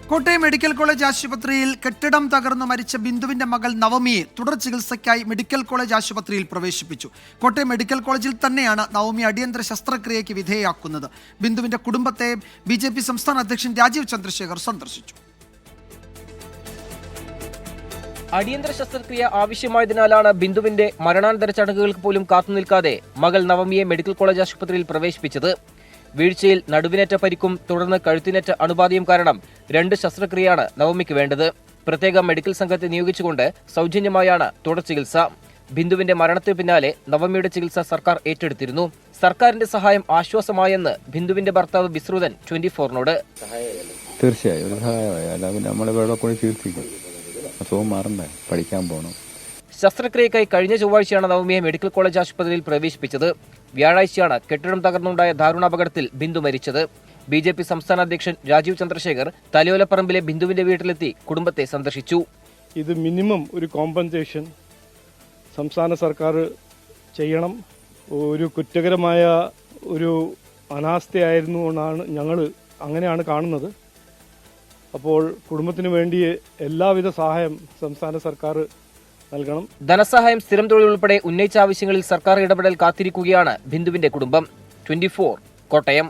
Kottayam medical college ആശുപത്രിയിൽ കെട്ടിടം തകർന്നു മരിച്ച ബിന്ദുവിന്റെ മകൾ നവമിയെ തുടർ ചികിത്സയ്ക്കായി മെഡിക്കൽ കോളേജ് ആശുപത്രിയിൽ പ്രവേശിപ്പിച്ചു. കോട്ടയം മെഡിക്കൽ കോളേജിൽ തന്നെയാണ് നവമി അടിയന്തര ശസ്ത്രക്രിയയ്ക്ക് വിധേയയാക്കുന്നത്. ബിന്ദുവിന്റെ കുടുംബത്തെ BJP സംസ്ഥാന അധ്യക്ഷൻ രാജീവ് ചന്ദ്രശേഖർ സന്ദർശിച്ചു. അടിയന്തര ശസ്ത്രക്രിയ ആവശ്യമായതിനാലാണ് ബിന്ദുവിന്റെ മരണാനന്തര ചടങ്ങുകൾക്ക് പോലും കാത്തുനിൽക്കാതെ മകൾ നവമിയെ മെഡിക്കൽ കോളേജ് ആശുപത്രിയിൽ പ്രവേശിപ്പിച്ചത്. വീഴ്ചയിൽ നടുവിനേറ്റ പരിക്കും തുടർന്ന് കഴുത്തിനേറ്റ അണുബാധയും കാരണം 2 ശസ്ത്രക്രിയയാണ് നവമിക്ക് വേണ്ടത്. പ്രത്യേക മെഡിക്കൽ സംഘത്തെ നിയോഗിച്ചുകൊണ്ട് സൗജന്യമായാണ് തുടർ ചികിത്സ. ബിന്ദുവിന്റെ മരണത്തിന് പിന്നാലെ നവമിയുടെ ചികിത്സ സർക്കാർ ഏറ്റെടുത്തിരുന്നു. സർക്കാരിന്റെ സഹായം ആശ്വാസമായെന്ന് ബിന്ദുവിന്റെ ഭർത്താവ് വിശ്രുതൻ 24-നോട്. തീർച്ചയായും ഒരു സഹായമായി. അല്ലാതെ നമ്മൾ ഇവിടെ കൂടി ചികിത്സിക്കും. അസുഖം മാറണ്ടേ, പഠിക്കാൻ പോകണം. ശസ്ത്രക്രിയക്കായി കഴിഞ്ഞ ചൊവ്വാഴ്ചയാണ് നവമിയെ മെഡിക്കൽ കോളേജ് ആശുപത്രിയിൽ പ്രവേശിപ്പിച്ചത്. വ്യാഴാഴ്ചയാണ് കെട്ടിടം തകർന്നുണ്ടായ ദാരുണാപകടത്തിൽ ബിന്ദു മരിച്ചത്. BJP സംസ്ഥാന അധ്യക്ഷൻ രാജീവ് ചന്ദ്രശേഖർ തലയോലപ്പറമ്പിലെ ബിന്ദുവിന്റെ വീട്ടിലെത്തി കുടുംബത്തെ സന്ദർശിച്ചു. ഇത് മിനിമം ഒരു കോമ്പൻസേഷൻ സംസ്ഥാന സർക്കാർ ചെയ്യണം. ഒരു കുറ്റകരമായ ഒരു അനാസ്ഥയായിരുന്നു എന്നാണ് ഞങ്ങൾ അങ്ങനെയാണ് കാണുന്നത്. അപ്പോൾ കുടുംബത്തിന് വേണ്ടി എല്ലാവിധ സഹായം സംസ്ഥാന സർക്കാർ നൽകണം. ധനസഹായം, സ്ഥിരം തൊഴിൽ ഉൾപ്പെടെ ഉന്നയിച്ച ആവശ്യങ്ങളിൽ സർക്കാർ ഇടപെടൽ കാത്തിരിക്കുകയാണ് ബിന്ദുവിന്റെ കുടുംബം. 24 കോട്ടയം.